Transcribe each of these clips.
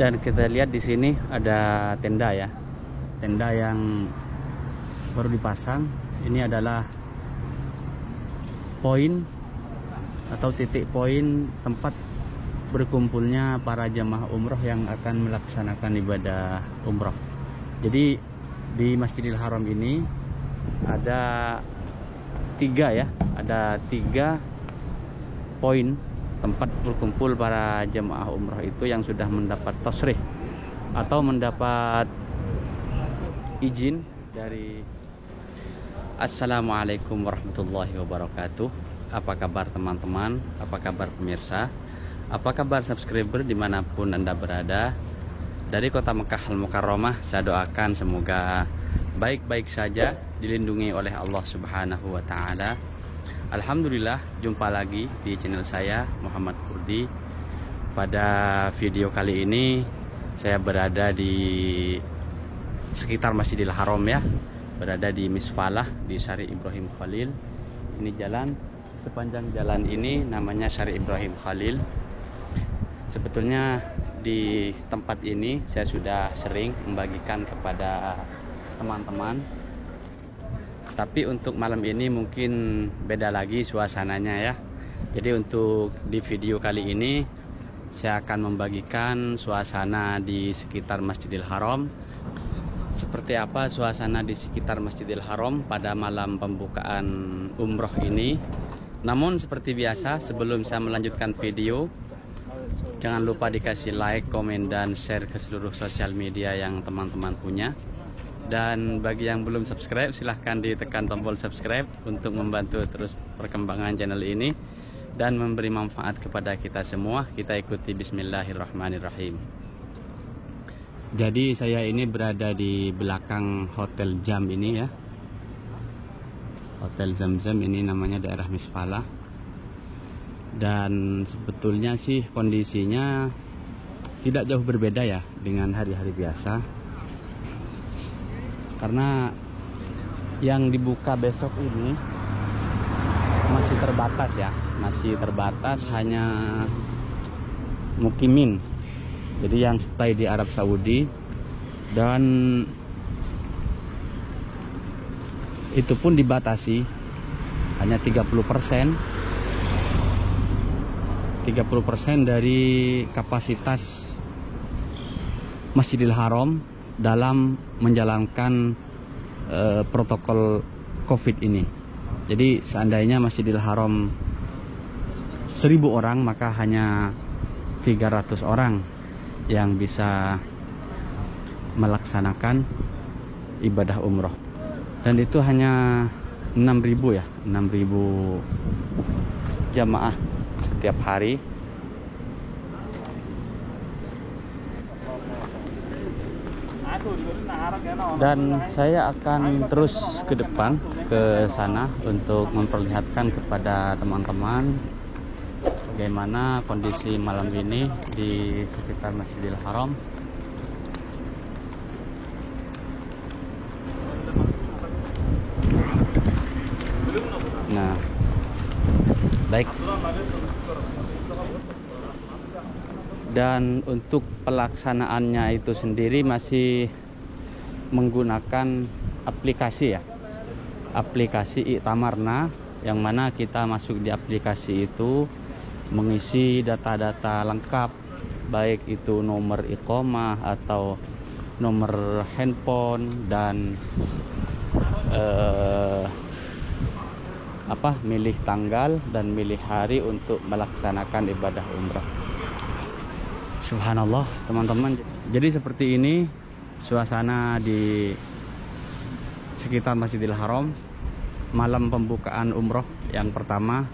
Dan kita lihat di sini ada tenda ya, tenda yang baru dipasang. Ini adalah poin atau titik poin tempat berkumpulnya para jemaah umroh yang akan melaksanakan ibadah umroh. Jadi di Masjidil Haram ini ada tiga poin tempat berkumpul para jemaah umroh itu yang sudah mendapat tasrih atau mendapat izin dari. Assalamualaikum warahmatullahi wabarakatuh. Apa kabar teman-teman? Apa kabar pemirsa? Apa kabar subscriber dimanapun Anda berada? Dari kota Mekah Al-Mukarramah, saya doakan semoga baik-baik saja, dilindungi oleh Allah Subhanahu wa Ta'ala. Alhamdulillah, jumpa lagi di channel saya Muhammad Kurdi. Pada video kali ini saya berada di sekitar Masjidil Haram ya, berada di Misfalah di Syarif Ibrahim Khalil. Ini jalan, sepanjang jalan ini namanya Syarif Ibrahim Khalil. Sebetulnya di tempat ini saya sudah sering membagikan kepada teman-teman, tapi untuk malam ini mungkin beda lagi suasananya ya. Jadi untuk di video kali ini saya akan membagikan suasana di sekitar Masjidil Haram. Seperti apa suasana di sekitar Masjidil Haram pada malam pembukaan umroh ini. Namun seperti biasa, sebelum saya melanjutkan video, jangan lupa dikasih like, komen, dan share ke seluruh sosial media yang teman-teman punya. Dan bagi yang belum subscribe, silahkan ditekan tombol subscribe untuk membantu terus perkembangan channel ini dan memberi manfaat kepada kita semua. Kita ikuti bismillahirrahmanirrahim. Jadi saya ini berada di belakang Hotel Jam ini ya. Hotel Zam-Zam ini namanya daerah Misfalah. Dan sebetulnya sih kondisinya tidak jauh berbeda ya dengan hari-hari biasa. Karena yang dibuka besok ini masih terbatas ya, masih terbatas, hanya mukimin, jadi yang stay di Arab Saudi, dan itu pun dibatasi hanya 30% dari kapasitas Masjidil Haram dalam menjalankan protokol COVID ini. Jadi seandainya Masjidil Haram 1000 orang, maka hanya 300 orang yang bisa melaksanakan ibadah umroh. Dan itu hanya 6.000 ya, 6.000 jamaah setiap hari. Dan saya akan terus ke depan ke sana untuk memperlihatkan kepada teman-teman bagaimana kondisi malam ini di sekitar Masjidil Haram. Nah, baik. Dan untuk pelaksanaannya itu sendiri masih menggunakan aplikasi ya, aplikasi Iktamarna, yang mana kita masuk di aplikasi itu mengisi data-data lengkap, baik itu nomor iqomah atau nomor handphone dan milih tanggal dan milih hari untuk melaksanakan ibadah umrah. Subhanallah teman-teman. Jadi seperti ini suasana di sekitar Masjidil Haram malam pembukaan umroh yang pertama,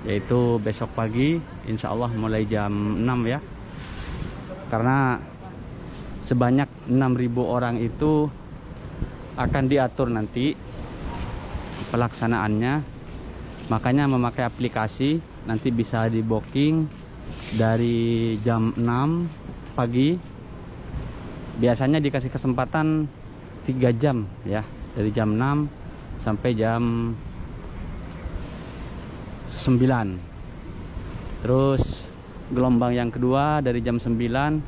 yaitu besok pagi insya Allah mulai jam 6 ya. Karena sebanyak 6.000 orang itu akan diatur nanti pelaksanaannya, makanya memakai aplikasi. Nanti bisa di booking dari jam 6 pagi. Biasanya dikasih kesempatan 3 jam ya, dari jam 6 sampai jam 9. Terus gelombang yang kedua dari jam 9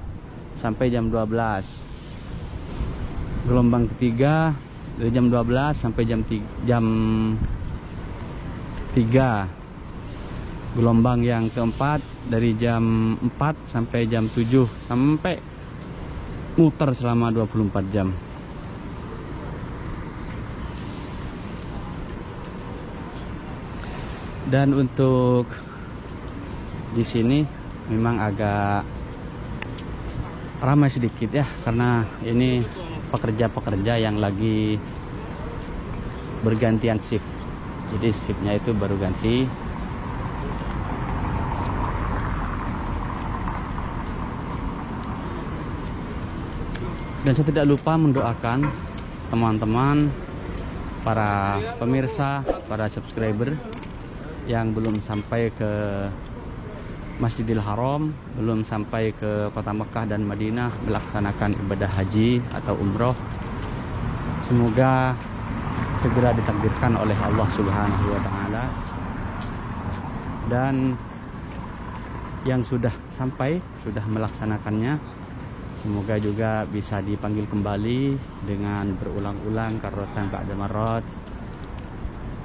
sampai jam 12. Gelombang ketiga dari jam 12 sampai jam 3. Gelombang yang keempat dari jam 4 sampai jam 7, sampai muter selama 24 jam. Dan untuk di sini memang agak ramai sedikit ya, karena ini pekerja-pekerja yang lagi bergantian shift. Jadi shiftnya itu baru ganti. Dan saya tidak lupa mendoakan teman-teman, para pemirsa, para subscriber yang belum sampai ke Masjidil Haram, belum sampai ke kota Mekah dan Madinah melaksanakan ibadah haji atau umroh. Semoga segera ditakdirkan oleh Allah Subhanahu wa Ta'ala. Dan yang sudah sampai, sudah melaksanakannya, semoga juga bisa dipanggil kembali dengan berulang-ulang, karrotan ba'da marrat,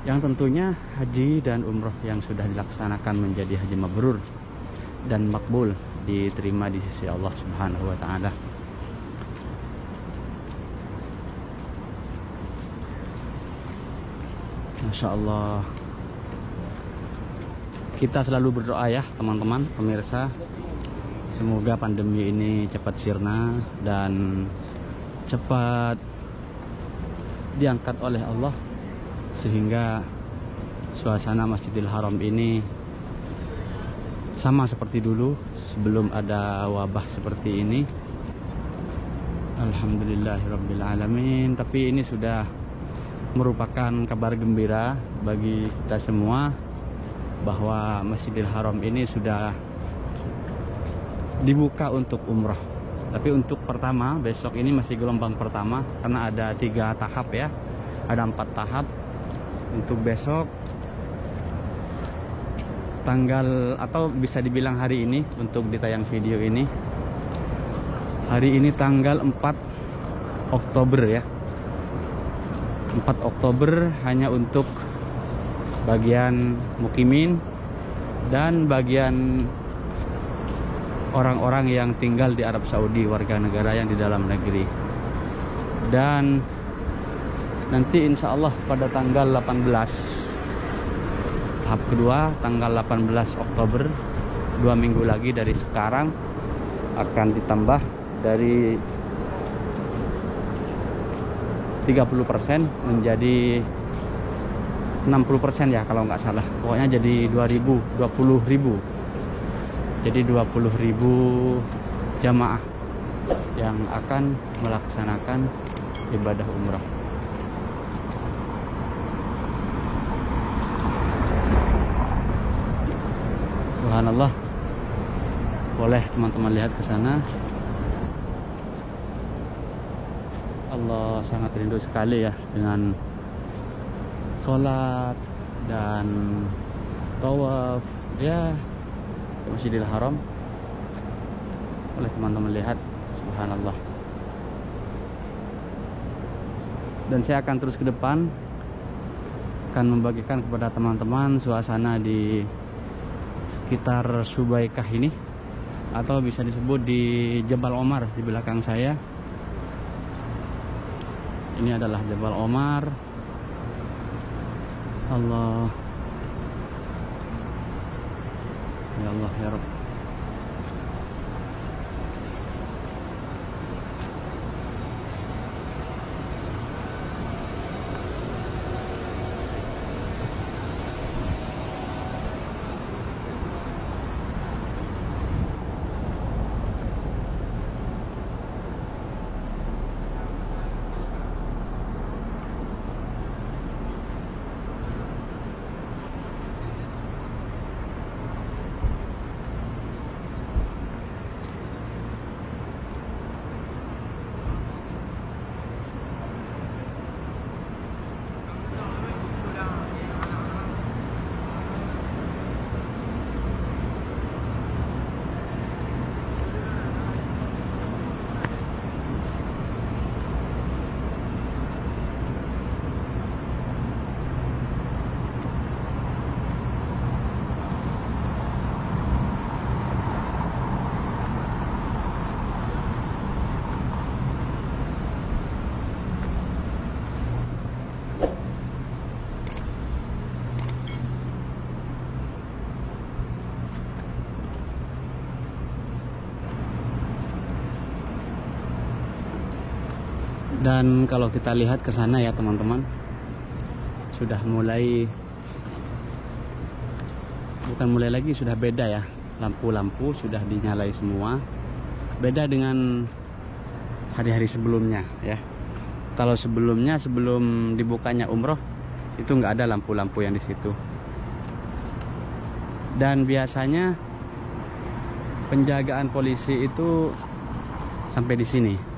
yang tentunya haji dan umroh yang sudah dilaksanakan menjadi haji mabrur dan makbul, diterima di sisi Allah Subhanahu wa Ta'ala. Masya Allah. Kita selalu berdoa ya teman-teman pemirsa, semoga pandemi ini cepat sirna dan cepat diangkat oleh Allah, sehingga suasana Masjidil Haram ini sama seperti dulu sebelum ada wabah seperti ini. Alhamdulillahirabbil alamin. Tapi ini sudah merupakan kabar gembira bagi kita semua bahwa Masjidil Haram ini sudah dibuka untuk umrah. Tapi untuk pertama, besok ini masih gelombang pertama, karena ada 3 tahap ya, ada 4 tahap. Untuk besok tanggal, atau bisa dibilang hari ini untuk ditayang video ini, hari ini tanggal 4 Oktober ya, 4 Oktober hanya untuk bagian mukimin dan bagian orang-orang yang tinggal di Arab Saudi, warga negara yang di dalam negeri. Dan nanti insya Allah pada tanggal 18, tahap kedua tanggal 18 Oktober, 2 minggu lagi dari sekarang, akan ditambah dari 30% menjadi 60% ya kalau nggak salah. Pokoknya jadi 20.000. Jadi 20.000 jamaah yang akan melaksanakan ibadah umrah. Subhanallah. Boleh teman-teman lihat ke sana. Allah sangat rindu sekali ya dengan sholat dan tawaf ya ke Masjidil Haram. Boleh teman-teman lihat, subhanallah. Dan saya akan terus ke depan, akan membagikan kepada teman-teman suasana di sekitar Subaikah ini, atau bisa disebut di Jabal Omar di belakang saya. Ini adalah Jabal Omar. Allah, ya Allah ya Rabb. Dan kalau kita lihat ke sana ya teman-teman, sudah mulai, bukan mulai lagi, sudah beda ya. Lampu-lampu sudah dinyalai semua. Beda dengan hari-hari sebelumnya ya. Kalau sebelumnya, sebelum dibukanya umroh, itu nggak ada lampu-lampu yang di situ. Dan biasanya penjagaan polisi itu sampai di sini.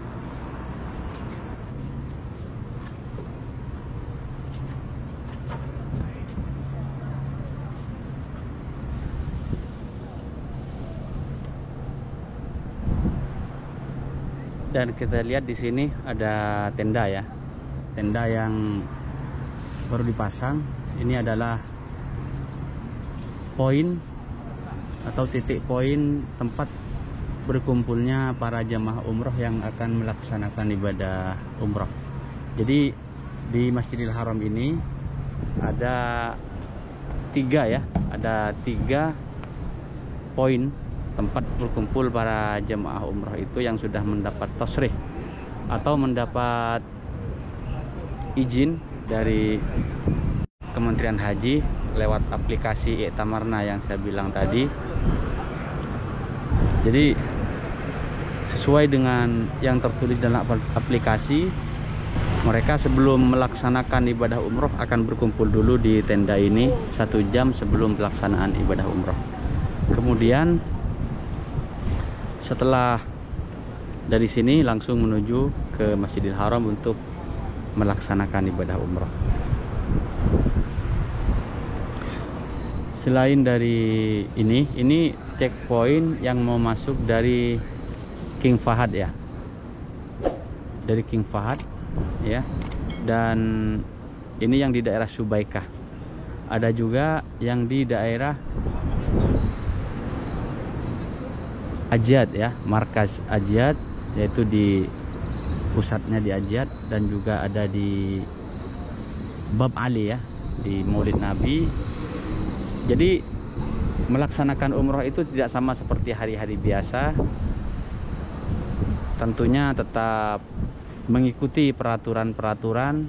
Dan kita lihat di sini ada tenda ya. Tenda yang baru dipasang. Ini adalah poin atau titik poin tempat berkumpulnya para jamaah umroh yang akan melaksanakan ibadah umroh. Jadi di Masjidil Haram ini ada 3 ya, ada 3 poin tempat berkumpul para jamaah umroh itu yang sudah mendapat tasrih atau mendapat izin dari Kementerian Haji lewat aplikasi Iktamarna yang saya bilang tadi. Jadi sesuai dengan yang tertulis dalam aplikasi, mereka sebelum melaksanakan ibadah umroh akan berkumpul dulu di tenda ini 1 jam sebelum pelaksanaan ibadah umroh. Kemudian setelah dari sini langsung menuju ke Masjidil Haram untuk melaksanakan ibadah umroh. Selain dari ini checkpoint yang mau masuk dari King Fahad ya, dari King Fahad ya, dan ini yang di daerah Subaikah. Ada juga yang di daerah Ajiat ya, markas Ajiat, yaitu di pusatnya di Ajiat, dan juga ada di Bab Ali ya, di Maulid Nabi. Jadi melaksanakan umroh itu tidak sama seperti hari-hari biasa. Tentunya tetap mengikuti peraturan-peraturan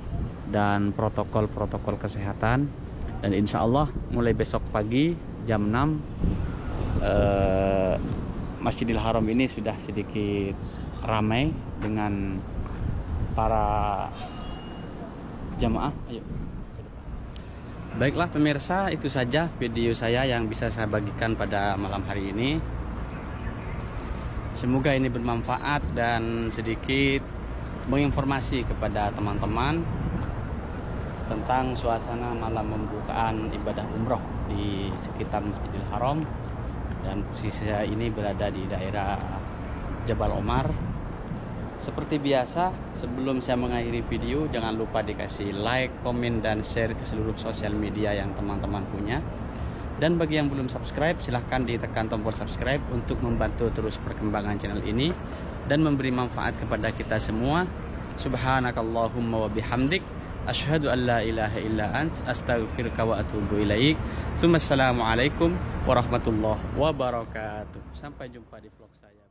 dan protokol-protokol kesehatan. Dan insya Allah mulai besok pagi jam 6 Masjidil Haram ini sudah sedikit ramai dengan para jamaah. Ayo. Baiklah pemirsa, itu saja video saya yang bisa saya bagikan pada malam hari ini. Semoga ini bermanfaat dan sedikit menginformasi kepada teman-teman tentang suasana malam pembukaan ibadah umroh di sekitar Masjidil Haram. Dan posisi saya ini berada di daerah Jabal Omar. Seperti biasa, sebelum saya mengakhiri video, jangan lupa dikasih like, komen, dan share ke seluruh sosial media yang teman-teman punya. Dan bagi yang belum subscribe, silahkan ditekan tombol subscribe untuk membantu terus perkembangan channel ini dan memberi manfaat kepada kita semua. Subhanakallahumma wa bihamdik, asyhadu an la ilaha illa ant, astaghfiruka wa atubu ilaik. Assalamualaikum warahmatullahi wabarakatuh. Sampai jumpa di vlog saya.